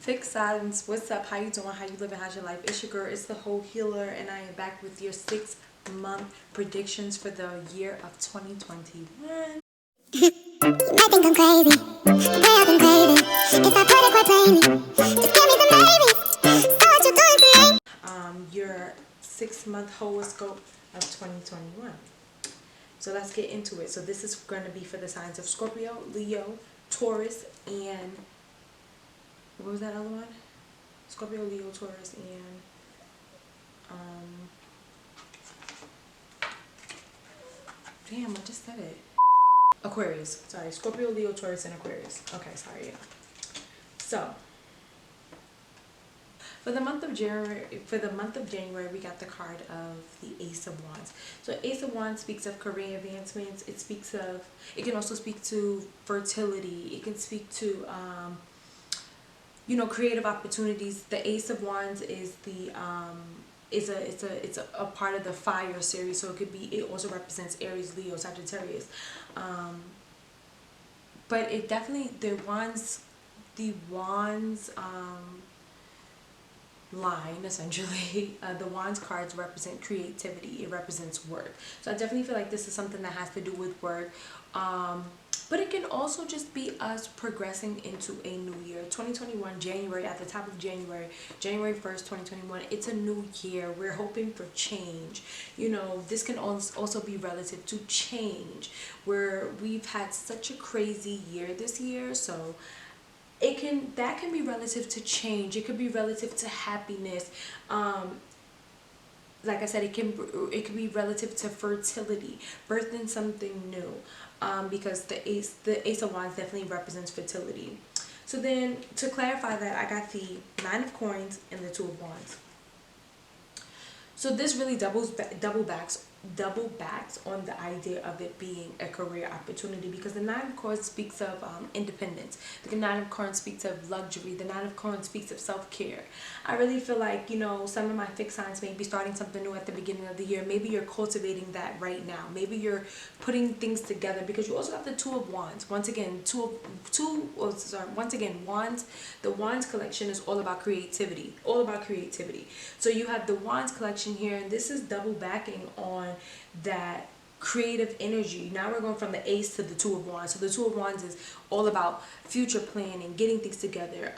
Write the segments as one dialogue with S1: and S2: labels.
S1: Fixed Silence, what's up? How you doing? How you living? How's your life? It's your girl, it's the Whole Healer, and I am back with your 6-month predictions for the year of 2021.
S2: You might think I'm crazy, the way I've been craving. Guess I put it quite plainly. Just give me the baby. So what you doing today?
S1: Your 6-month horoscope of 2021. So let's get into it. So this is going to be for the signs of Scorpio, Leo, Taurus, and what was that other one? Scorpio, Leo, Taurus, and damn, I just said it. Aquarius. Sorry, Scorpio, Leo, Taurus, and Aquarius. Okay, sorry. Yeah. So for the month of January, we got the card of the Ace of Wands. So Ace of Wands speaks of career advancements. It can also speak to fertility. It can speak to creative opportunities. The Ace of Wands is the it's a part of the fire series, so it also represents Aries, Leo, Sagittarius. But it definitely the wands line essentially. The wands cards represent creativity. It represents work. So I definitely feel like this is something that has to do with work. But it can also just be us progressing into a new year. 2021, January, at the top of January 1st, 2021, it's a new year. We're hoping for change. This can also be relative to change, where we've had such a crazy year this year. So that can be relative to change. It could be relative to happiness. Like I said, it can be relative to fertility, birthing something new, because the Ace of Wands definitely represents fertility. So then, to clarify that, I got the Nine of Coins and the Two of Wands. So this really double backs on the idea of it being a career opportunity, because the Nine of Coins speaks of independence. The Nine of Coins speaks of luxury. The Nine of Coins speaks of self-care. I really feel like, some of my fixed signs may be starting something new at the beginning of the year. Maybe you're cultivating that right now. Maybe you're putting things together, because you also have the Two of Wands. Once again, Wands. The Wands collection is all about creativity. So you have the Wands collection here, and this is double backing on that creative energy. Now we're going from the Ace to the Two of Wands. So the Two of Wands is all about future planning, getting things together.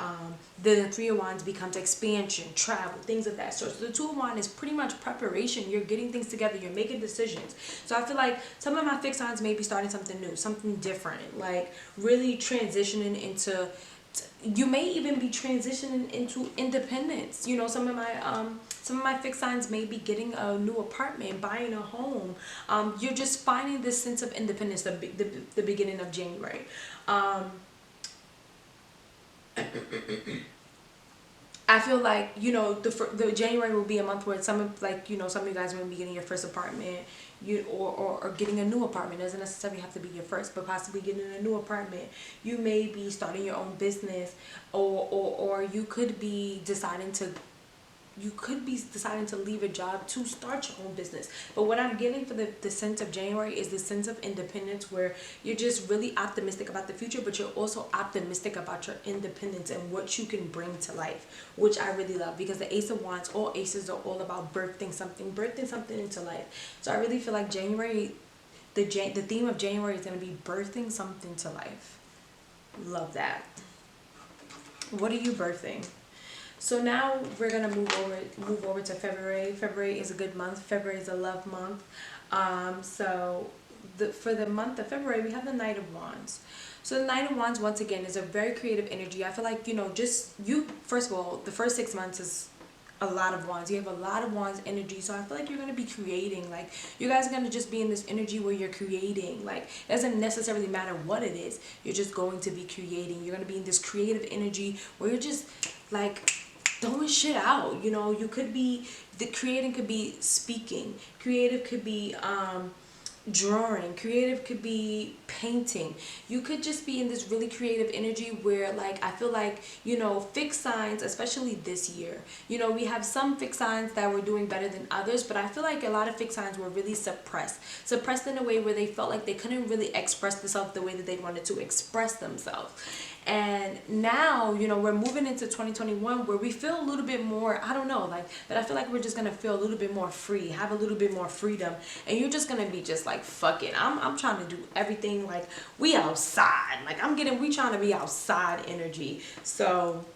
S1: The Three of Wands becomes expansion, travel, things of that sort. So the Two of Wands is pretty much preparation. You're getting things together. You're making decisions. So I feel like some of my fixed signs may be starting something new, something different, like really transitioning into. You may even be transitioning into independence. Some of my fixed signs may be getting a new apartment, buying a home. You're just finding this sense of independence the beginning of January. I feel like the January will be a month where some of you guys will be getting your first apartment, or getting a new apartment. It doesn't necessarily have to be your first, but possibly getting a new apartment. You may be starting your own business, or you could be deciding to leave a job to start your own business. But what I'm getting for the sense of January is the sense of independence, where you're just really optimistic about the future, but you're also optimistic about your independence and what you can bring to life, which I really love, because the Ace of Wands, all aces are all about birthing something into life. So I really feel like January, the theme of January is going to be birthing something to life. Love that. What are you birthing? So now we're gonna move over to February. February is a good month. February is a love month. For the month of February, we have the Knight of Wands. So the Knight of Wands, once again, is a very creative energy. I feel like first of all, the first 6 months is a lot of wands. You have a lot of wands energy, so I feel like you're going to be creating. Like, you guys are going to just be in this energy where you're creating. Like, it doesn't necessarily matter what it is, you're just going to be creating. You're going to be in this creative energy where you're just like throwing shit out. You could be, the creating could be speaking, creative could be drawing, creative could be painting. You could just be in this really creative energy where, like, I feel like, you know, fixed signs, especially this year, you know, we have some fixed signs that were doing better than others, but I feel like a lot of fixed signs were really suppressed in a way where they felt like they couldn't really express themselves the way that they wanted to express themselves. And now, you know, we're moving into 2021 where we feel a little bit more, I don't know, like, but I feel like we're just gonna feel a little bit more free, have a little bit more freedom, and you're just gonna be just like, fuck it, I'm trying to do everything, like, we outside, like, we trying to be outside energy. So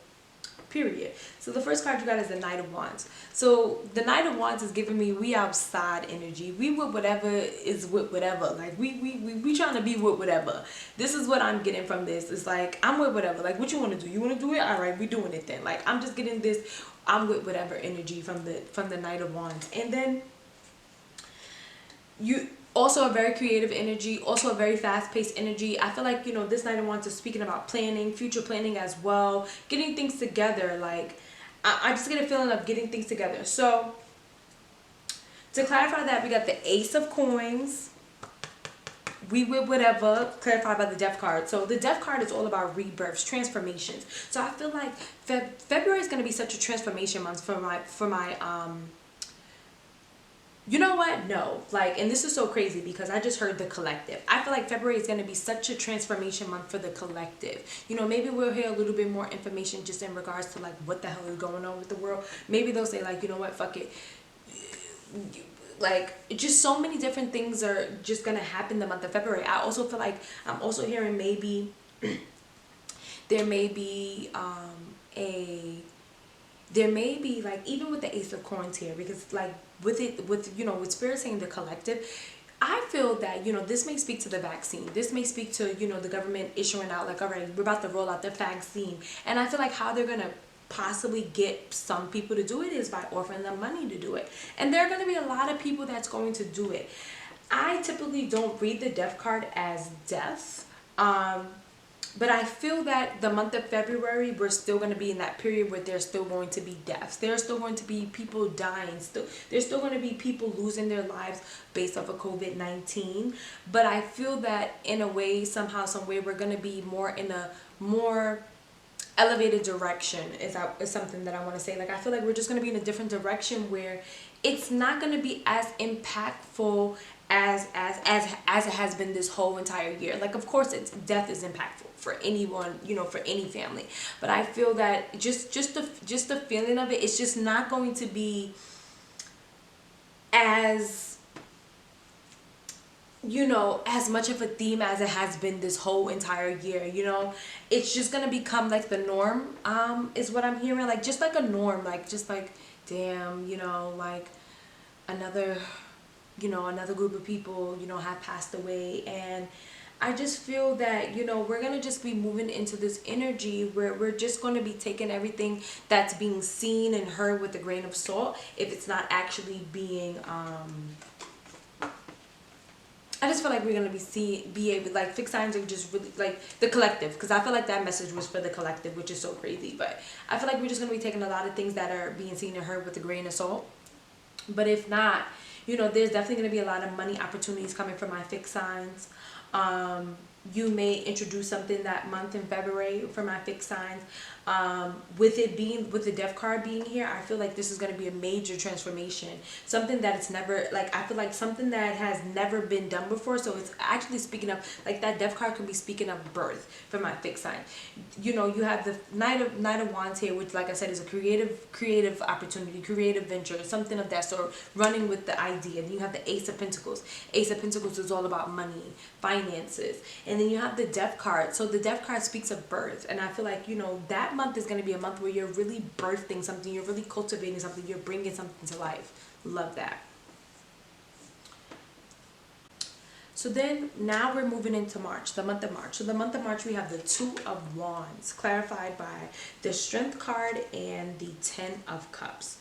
S1: period. So the first card you got is the Knight of Wands. So the Knight of Wands is giving me we outside energy. We with whatever is with whatever. Like we trying to be with whatever. This is what I'm getting from this. It's like, I'm with whatever. Like, what you want to do? You want to do it? All right, we doing it then. Like, I'm just getting this I'm with whatever energy from the Knight of Wands. And then you also a very creative energy, also a very fast-paced energy. I feel like, you know, this Knight of Wands is speaking about planning, future planning as well, getting things together. Like, I just get a feeling of getting things together. So to clarify that, we got the Ace of Coins, we with whatever, clarified by the Death card. So the Death card is all about rebirths, transformations. So I feel like February is going to be such a transformation month for my you know what? No. Like, and this is so crazy because I just heard the collective. I feel like February is going to be such a transformation month for the collective. You know, maybe we'll hear a little bit more information just in regards to, like, what the hell is going on with the world. Maybe they'll say, like, you know what? Fuck it. Like, just so many different things are just going to happen the month of February. I also feel like I'm also hearing maybe there may be there may be, like, even with the Ace of Coins here, because, like, with you know, with Spirit saying the collective, I feel that, you know, this may speak to the vaccine. This may speak to, you know, the government issuing out, like, all right, we're about to roll out the vaccine. And I feel like how they're going to possibly get some people to do it is by offering them money to do it. And there are going to be a lot of people that's going to do it. I typically don't read the Death card as death. But I feel that the month of February, we're still going to be in that period where there's still going to be deaths. There's still going to be people dying. There's still going to be people losing their lives based off of COVID-19. But I feel that in a way, somehow, some way, we're going to be more in a more elevated direction is something that I want to say. Like, I feel like we're just going to be in a different direction where it's not going to be as impactful as it has been this whole entire year. Like, of course, death is impactful for anyone, you know, for any family, but I feel that just the feeling of it, it's just not going to be as, you know, as much of a theme as it has been this whole entire year. You know, it's just gonna become like the norm, is what I'm hearing. Like, just like a norm, like, just like, damn, you know, like another group of people, you know, have passed away. And I just feel that, you know, we're going to just be moving into this energy where we're just going to be taking everything that's being seen and heard with a grain of salt if it's not actually being, I just feel like we're going to be able, like, fixed signs are just really, like, the collective, because I feel like that message was for the collective, which is so crazy. But I feel like we're just going to be taking a lot of things that are being seen and heard with a grain of salt. But if not, you know, there's definitely going to be a lot of money opportunities coming from my fixed signs. You may introduce something that month in February for my fixed signs. With the Death card being here, I feel like this is going to be a major transformation. Something that it's never, like, I feel like something that has never been done before. So it's actually speaking of, like, that Death card could be speaking of birth for my fixed sign. You know, you have the Knight of Wands here, which, like I said, is a creative opportunity, creative venture, something of that sort, running with the idea. And you have the Ace of Pentacles. Ace of Pentacles is all about money, finances. And then you have the Death card. So the Death card speaks of birth. And I feel like, you know, that month is going to be a month where you're really birthing something, you're really cultivating something, you're bringing something to life. Love that. So then now we're moving into March, the month of March. So the month of March, we have the Two of Wands, clarified by the Strength card and the Ten of Cups.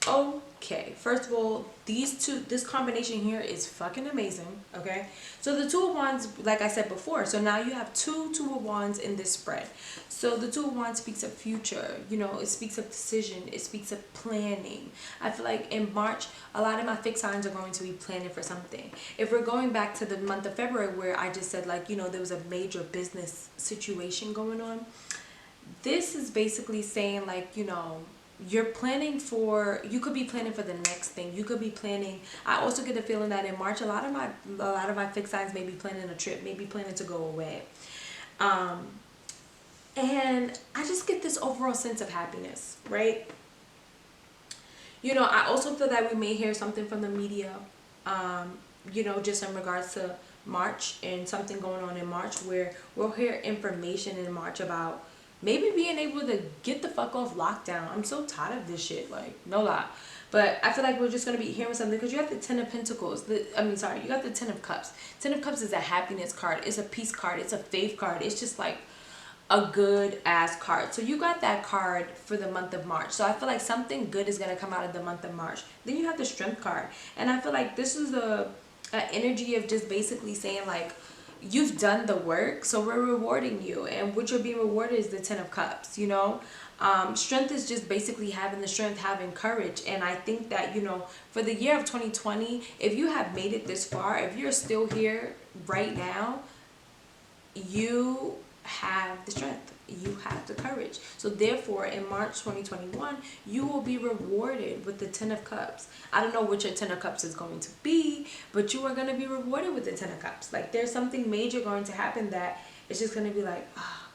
S1: Okay, first of all, this combination here is fucking amazing. Okay, so the Two of Wands, like I said before, so now you have two of Wands in this spread. So the Two of Wands speaks of future, you know, it speaks of decision, it speaks of planning. I feel like in March, a lot of my fixed signs are going to be planning for something. If we're going back to the month of February, where I just said, like, you know, there was a major business situation going on, this is basically saying, like, you know, you're planning for, you could be planning for the next thing. You could be planning. I also get the feeling that in March, a lot of my fixed signs may be planning a trip, maybe planning to go away. And I just get this overall sense of happiness, right? You know, I also feel that we may hear something from the media, you know, just in regards to March and something going on in March, where we'll hear information in March about maybe being able to get the fuck off lockdown. I'm so tired of this shit, like, no lie. But I feel like we're just going to be hearing something, because you have the Ten of Pentacles. You got the Ten of Cups. Ten of Cups is a happiness card. It's a peace card. It's a faith card. It's just like a good ass card. So you got that card for the month of March. So I feel like something good is going to come out of the month of March. Then you have the Strength card. And I feel like this is a energy of just basically saying, like, you've done the work, so we're rewarding you, and what you're being rewarded is the Ten of Cups, you know. Strength is just basically having the strength, having courage. And I think that, you know, for the year of 2020, if you have made it this far, if you're still here right now, you have the strength, you have the courage. So therefore, in March 2021, you will be rewarded with the Ten of Cups. I don't know what your Ten of Cups is going to be, but you are going to be rewarded with the Ten of Cups. Like, there's something major going to happen that it's just going to be like,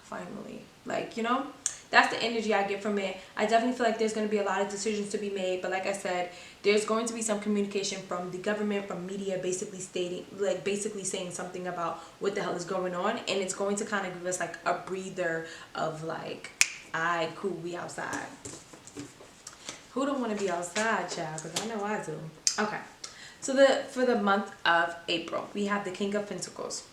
S1: finally. Like, you know, that's the energy I get from it. I definitely feel like there's going to be a lot of decisions to be made, but like I said, there's going to be some communication from the government, from media, basically saying something about what the hell is going on, and it's going to kind of give us like a breather of like, alright, cool, we outside. Who don't want to be outside, child? Because I know I do. Okay, so for the month of April, we have the King of Pentacles.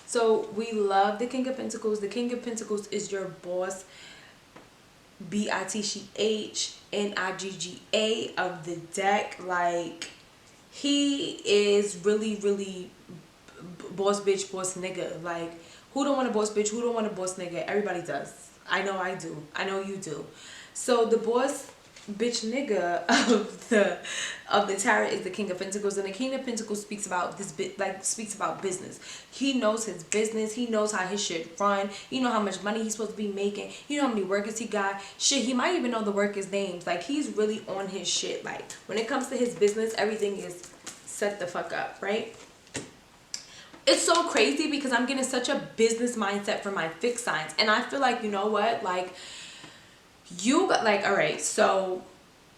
S1: So we love the King of Pentacles. The King of Pentacles is your boss, BITCHNIGGA of the deck. Like, he is really, really boss bitch, boss nigga. Like, who don't want a boss bitch? Who don't want a boss nigga? Everybody does. I know I do. I know you do. So the boss bitch nigga of the tarot is the King of Pentacles, and the King of Pentacles speaks about speaks about business. He knows his business. He knows how his shit run. You know how much money he's supposed to be making. You know how many workers he got. Shit, he might even know the workers' names. Like, he's really on his shit. Like, when it comes to his business, everything is set the fuck up, right? It's so crazy because I'm getting such a business mindset for my fixed signs, and I feel like, you know what, like, you got, like, all right, so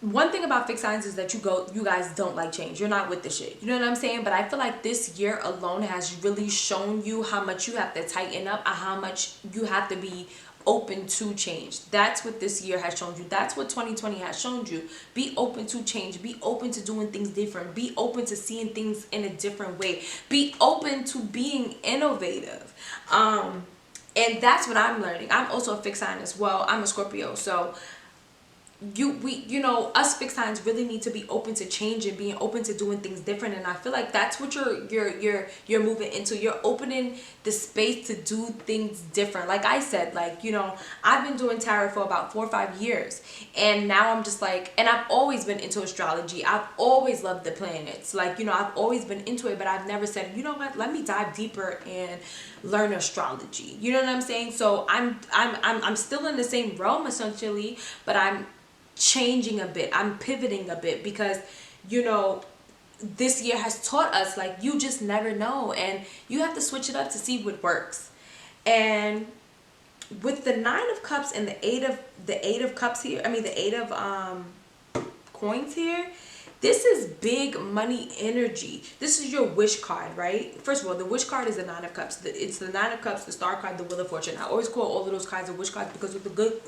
S1: one thing about fixed signs is that you guys don't like change. You're not with the shit, you know what I'm saying? But I feel like this year alone has really shown you how much you have to tighten up and how much you have to be open to change. That's what this year has shown you. That's what 2020 has shown you. Be open to change. Be open to doing things different. Be open to seeing things in a different way. Be open to being innovative. And that's what I'm learning. I'm also a fixed sign as well. I'm a Scorpio. So you know, us fixed signs really need to be open to change and being open to doing things different. And I feel like that's what you're moving into. You're opening the space to do things different. Like I said, like, you know, I've been doing tarot for about 4 or 5 years, and now I'm just like, and I've always been into astrology. I've always loved the planets. Like, you know, I've always been into it, but I've never said, you know what, let me dive deeper and learn astrology. You know what I'm saying? So I'm still in the same realm essentially, but I'm changing a bit. I'm pivoting a bit because, you know, this year has taught us, like, you just never know, and you have to switch it up to see what works. And with the 9 of Cups and the 8 of Cups here, I mean the 8 of coins here, this is big money energy. This is your wish card, right? First of all, the wish card is the 9 of Cups. It's the 9 of Cups, the Star card, the Wheel of Fortune. I always call all of those cards of wish cards because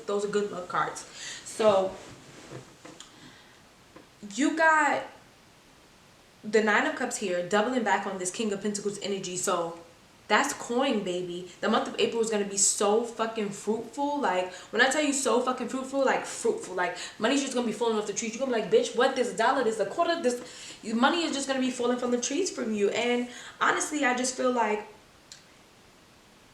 S1: those are good luck cards. So you got the 9 of Cups here, doubling back on this King of Pentacles energy. So That's coin, baby. The month of April is gonna be so fucking fruitful. Like, when I tell you so fucking fruitful, like fruitful. Like, money's just gonna be falling off the trees. You're gonna be like, bitch, what? This $1, this a quarter, this money is just gonna be falling from the trees from you. And honestly, I just feel like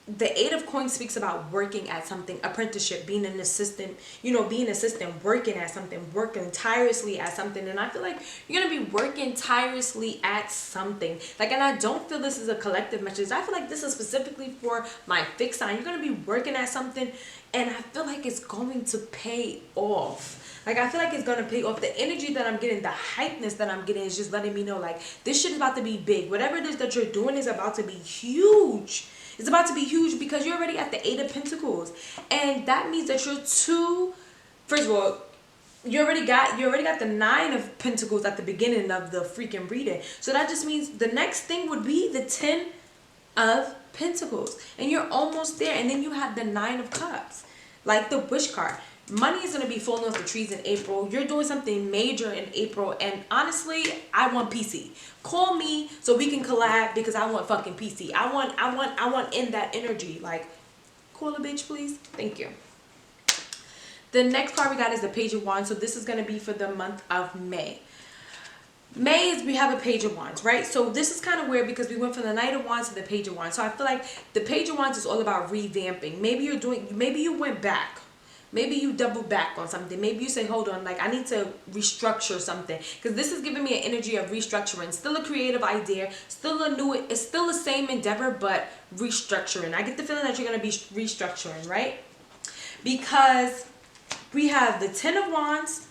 S1: the 8 of coins speaks about working at something, apprenticeship, being an assistant, being an assistant, working at something, working tirelessly at something. And I feel like you're going to be working tirelessly at something. Like, and I don't feel this is a collective message. I feel like this is specifically for my fixed sign. You're going to be working at something, and I feel like it's going to pay off. Like, I feel like it's going to pay off. The energy that I'm getting, the hypeness that I'm getting is just letting me know, like, this shit is about to be big. Whatever it is that you're doing is about to be huge. It's about to be huge because you're already at the 8 of Pentacles. And that means that you're first of all, you already got the 9 of Pentacles at the beginning of the freaking reading. So that just means the next thing would be the 10 of Pentacles. And you're almost there. And then you have the 9 of Cups. Like the wish card. Money is going to be falling off the trees in April. You're doing something major in April. And honestly, I want PC. Call me so we can collab because I want fucking PC. I want in that energy. Like, call a bitch, please. Thank you. The next card we got is the Page of Wands. So this is going to be for the month of May. May is we have a Page of Wands, right? So this is kind of weird because we went from the Knight of Wands to the Page of Wands. So I feel like the Page of Wands is all about revamping. Maybe you went back. Maybe you double back on something. Maybe you say, hold on, like I need to restructure something. Because this is giving me an energy of restructuring. Still a creative idea. It's still the same endeavor, but restructuring. I get the feeling that you're going to be restructuring, right? Because we have the 10 of Wands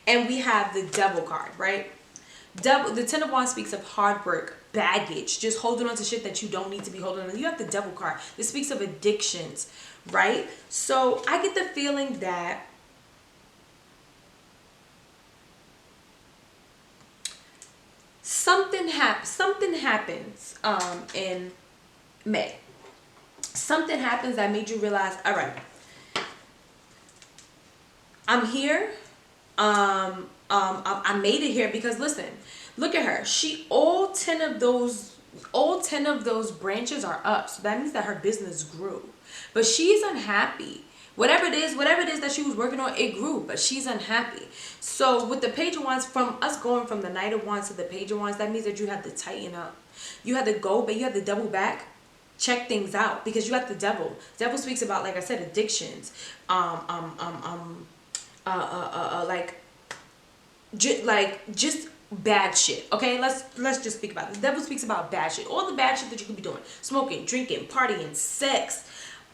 S1: and we have the Devil card, right? The 10 of Wands speaks of hard work, baggage, just holding on to shit that you don't need to be holding on. You have the Devil card. This speaks of addictions, right? So I get the feeling that something happens in May. Something happens that made you realize, all right, I'm here. I made it here because listen, look at her. All 10 of those branches are up. So that means that her business grew. But she's unhappy. Whatever it is that she was working on, it grew, but she's unhappy. So with the Page of Wands, from us going from the Knight of Wands to the Page of Wands, that means that you have to tighten up. You have to go, but you have to double back, check things out, because you got the Devil. Devil speaks about, like I said, addictions, just bad shit. Okay, let's just speak about it. The Devil speaks about bad shit. All the bad shit that you could be doing: smoking, drinking, partying, sex,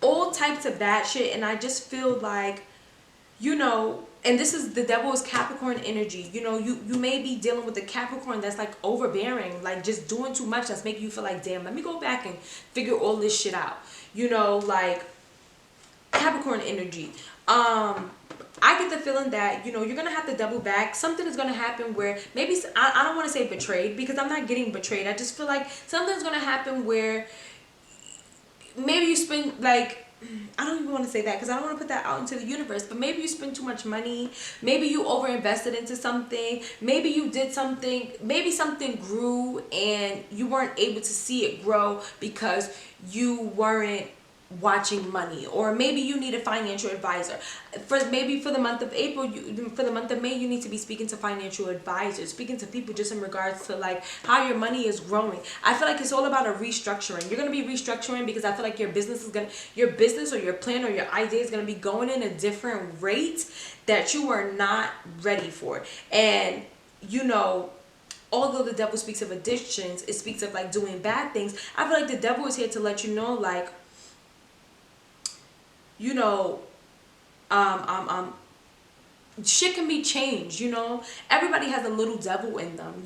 S1: all types of bad shit. And I just feel like, and this is the Devil is Capricorn energy. You may be dealing with a Capricorn that's like overbearing, like just doing too much, that's making you feel like, damn, let me go back and figure all this shit out. Like Capricorn energy. I get the feeling that, you're going to have to double back. Something is going to happen where maybe, I don't want to say betrayed because I'm not getting betrayed. I just feel like something's going to happen where maybe you spend like, I don't even want to say that because I don't want to put that out into the universe, but maybe you spend too much money. Maybe you overinvested into something. Maybe you did something. Maybe something grew and you weren't able to see it grow because you weren't watching money, or maybe you need a financial advisor. For the month of April, for the month of May, you need to be speaking to financial advisors, speaking to people just in regards to like how your money is growing. I feel like it's all about a restructuring. You're gonna be restructuring because I feel like your business or your plan or your idea is gonna be going in a different rate that you are not ready for. And although the Devil speaks of addictions, it speaks of like doing bad things. I feel like the Devil is here to let you know, like, shit can be changed. Everybody has a little devil in them,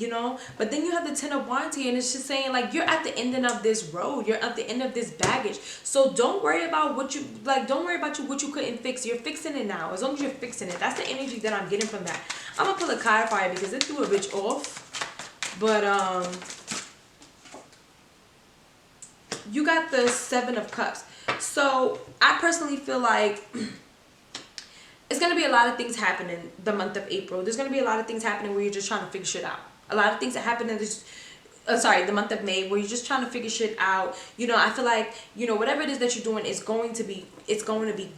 S1: but then you have the 10 of Wands here, and it's just saying like you're at the ending of this road, you're at the end of this baggage. So don't worry about what you couldn't fix. You're fixing it now. As long as you're fixing it, that's the energy that I'm getting from that. I'm gonna pull a card fire because it threw a bitch off. But you got the 7 of Cups. So I personally feel like it's going to be a lot of things happening the month of April. There's going to be a lot of things happening where you're just trying to figure shit out. A lot of things that happen and the month of May, where you're just trying to figure shit out. You know, I feel like, you know, whatever it is that you're doing is going to be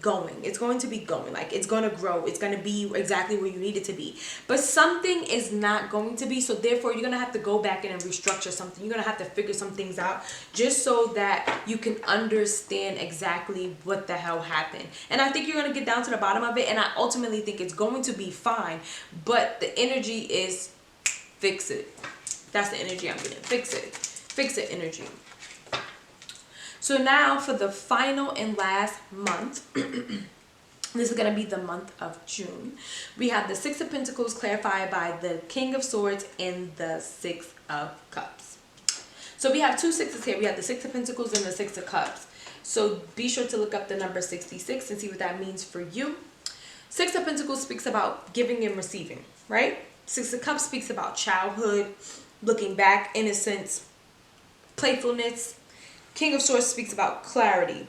S1: going. It's going like, it's going to grow. It's going to be exactly where you need it to be. But something is not going to be, so therefore you're going to have to go back in and restructure something. You're going to have to figure some things out just so that you can understand exactly what the hell happened. And I think you're going to get down to the bottom of it, and I ultimately think it's going to be fine. But the energy is fix it. That's the energy I'm getting. Fix it energy. So now for the final and last month, this is going to be the month of June. We have the Six of Pentacles clarified by the King of Swords and the Six of Cups. So we have two sixes here. We have the Six of Pentacles and the Six of Cups. So be sure to look up the number 66 and see what that means for you. Six of Pentacles speaks about giving and receiving, right? Six of Cups speaks about childhood, looking back, innocence, playfulness. King of Swords speaks about clarity.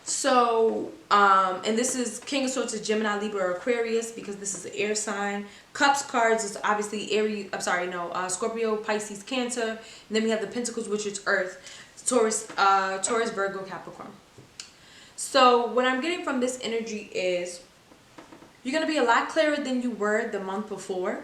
S1: So, and this is King of Swords is Gemini, Libra, or Aquarius, because this is an air sign. Cups cards is obviously Aries, Scorpio, Pisces, Cancer. And then we have the Pentacles, which is Earth, Taurus, Virgo, Capricorn. So what I'm getting from this energy is you're going to be a lot clearer than you were the month before,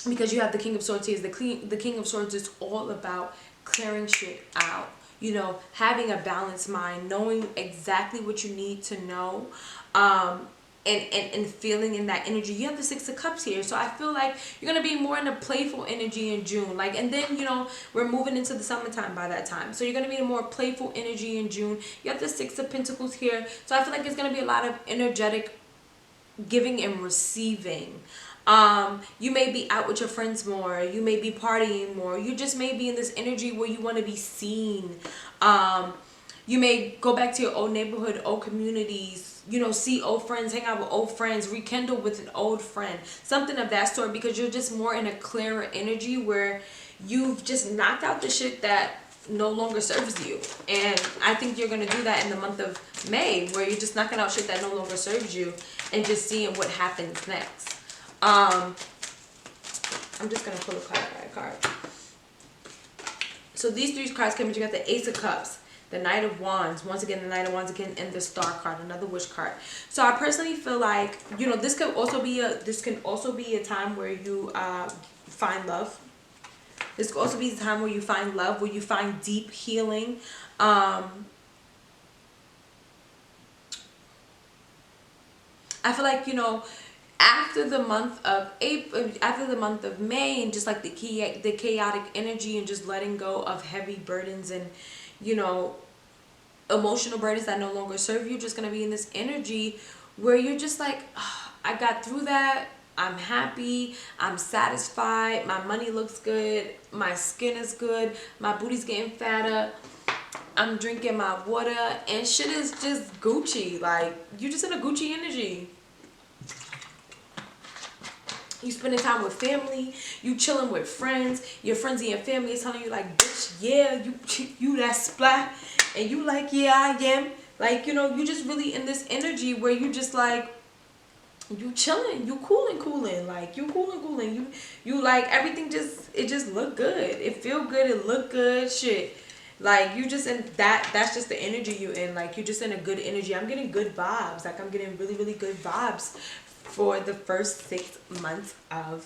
S1: because you have the King of Swords here. The King of Swords is all about clearing shit out, you know, having a balanced mind, knowing exactly what you need to know, and feeling in that energy. You have the Six of Cups here, so I feel like you're gonna be more in a playful energy in June, like, and then, you know, we're moving into the summertime by that time, so you're gonna be in a more playful energy in June. You have the Six of Pentacles here, so I feel like it's gonna be a lot of energetic giving and receiving. You may be out with your friends more, you may be partying more, you just may be in this energy where you want to be seen. You may go back to your old neighborhood, old communities, you know, see old friends, hang out with old friends, rekindle with an old friend, something of that sort, because you're just more in a clearer energy where you've just knocked out the shit that no longer serves you. And I think you're going to do that in the month of May, where you're just knocking out shit that no longer serves you and just seeing what happens next. I'm just going to pull a card by a card. So these three cards came, you got the Ace of Cups, the Knight of Wands, once again the Knight of Wands again, and the Star card, another wish card. So I personally feel like, you know, this can also be a time where you find love. This could also be the time where you find love, where you find deep healing. I feel like, you know, after the month of April, after the month of May, and just like the chaotic energy and just letting go of heavy burdens and, you know, emotional burdens that no longer serve you, just gonna be in this energy where you're just like, oh, I got through that. I'm happy, I'm satisfied, my money looks good, my skin is good, my booty's getting fatter, I'm drinking my water, and shit is just Gucci. Like, you just in a Gucci energy. You spending time with family, you chilling with friends, your friends and your family is telling you like, bitch, yeah, you that splat, and you like, yeah, I am. Like, you know, you just really in this energy where you just like, you chilling, you cooling, like you cooling, you like everything it just look good, it feel good, it look good, shit. Like you just in that's just the energy you in, like you just in a good energy. I'm getting good vibes, like I'm getting really, really good vibes for the first 6 months of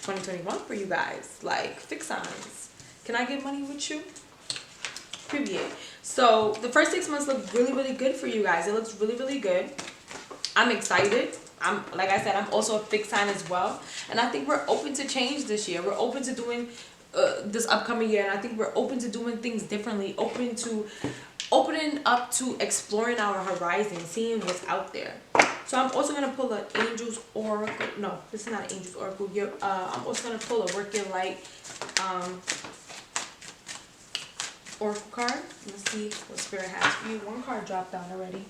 S1: 2021 for you guys. Like, fixed signs, can I get money with you? Period. So the first 6 months look really, really good for you guys. It looks really, really good. I'm excited. Like I said, I'm also a fixed sign as well, and I think we're open to change this year. We're open to doing this upcoming year, and I think we're open to doing things differently, opening up to exploring our horizon, seeing what's out there. So I'm also gonna pull an Angel's Oracle. No, this is not an Angel's Oracle. I'm also gonna pull a Work Your Light Oracle card. Let's see what Spirit has for you. One card dropped down already.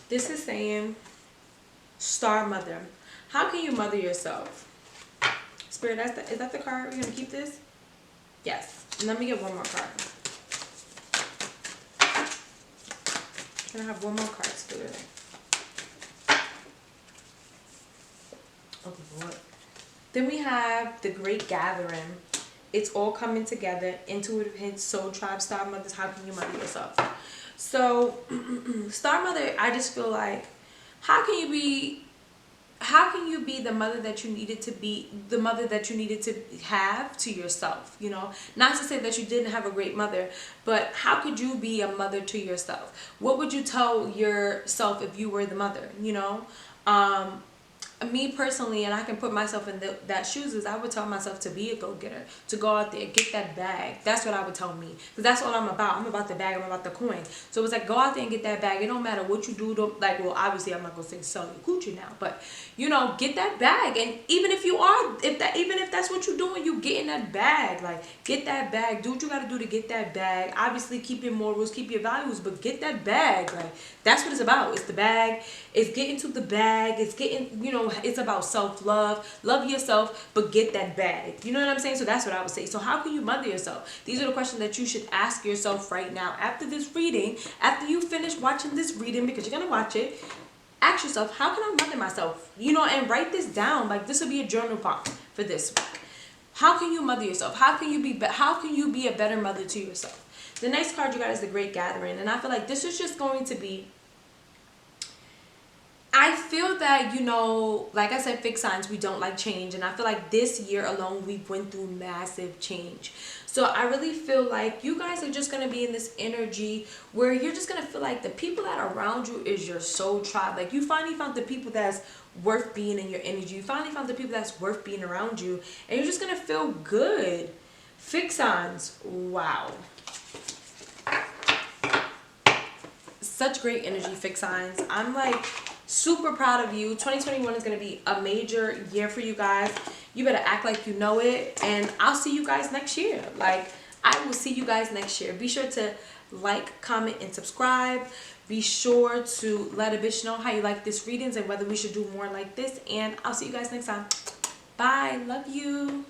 S1: This is saying, Star Mother. How can you mother yourself? Spirit, is that the card? We're gonna keep this? Yes. Let me get one more card. Can I have one more card, Spirit? Oh Lord. Then we have the Great Gathering. It's all coming together. Intuitive hints, soul tribe, star mothers. How can you mother yourself? So, star mother, I just feel like, how can you be the mother that you needed to be, the mother that you needed to have to yourself, you know? Not to say that you didn't have a great mother, but how could you be a mother to yourself? What would you tell yourself if you were the mother, you know? Me personally, and I can put myself in that shoes, is I would tell myself to be a go-getter, to go out there, get that bag. That's what I would tell me, because that's what I'm about. I'm about the bag, I'm about the coin. So it's like, go out there and get that bag. It don't matter what you do, like, well, obviously I'm not gonna say sell your coochie now, but you know, get that bag. And even if that's what you're doing, you getting that bag. Like, get that bag, do what you gotta do to get that bag. Obviously keep your morals, keep your values, but get that bag. Like, that's what it's about. It's the bag, it's getting to the bag, it's getting, you know, it's about self-love. Love yourself, but get that bag. You know what I'm saying? So that's what I would say. So how can you mother yourself? These are the questions that you should ask yourself right now. After this reading, after you finish watching this reading, because you're gonna watch it, ask yourself, how can I mother myself? You know, and write this down. Like, this will be a journal prompt for this week. How can you mother yourself? How can you be a better mother to yourself? The next card you got is the Great Gathering, and I feel like this is just going to be, I feel that, you know, like I said, fixed signs, we don't like change. And I feel like this year alone, we went through massive change. So I really feel like you guys are just going to be in this energy where you're just going to feel like the people that are around you is your soul tribe. Like, you finally found the people that's worth being in your energy. You finally found the people that's worth being around you. And you're just going to feel good. Fixed signs. Wow. Such great energy, fixed signs. I'm like super proud of you. 2021 is going to be a major year for you guys. You better act like you know it, and I'll see you guys next year. Like, I will see you guys next year. Be sure to like, comment, and subscribe. Be sure to let a bitch know how you like this readings and whether we should do more like this, and I'll see you guys next time. Bye. Love you.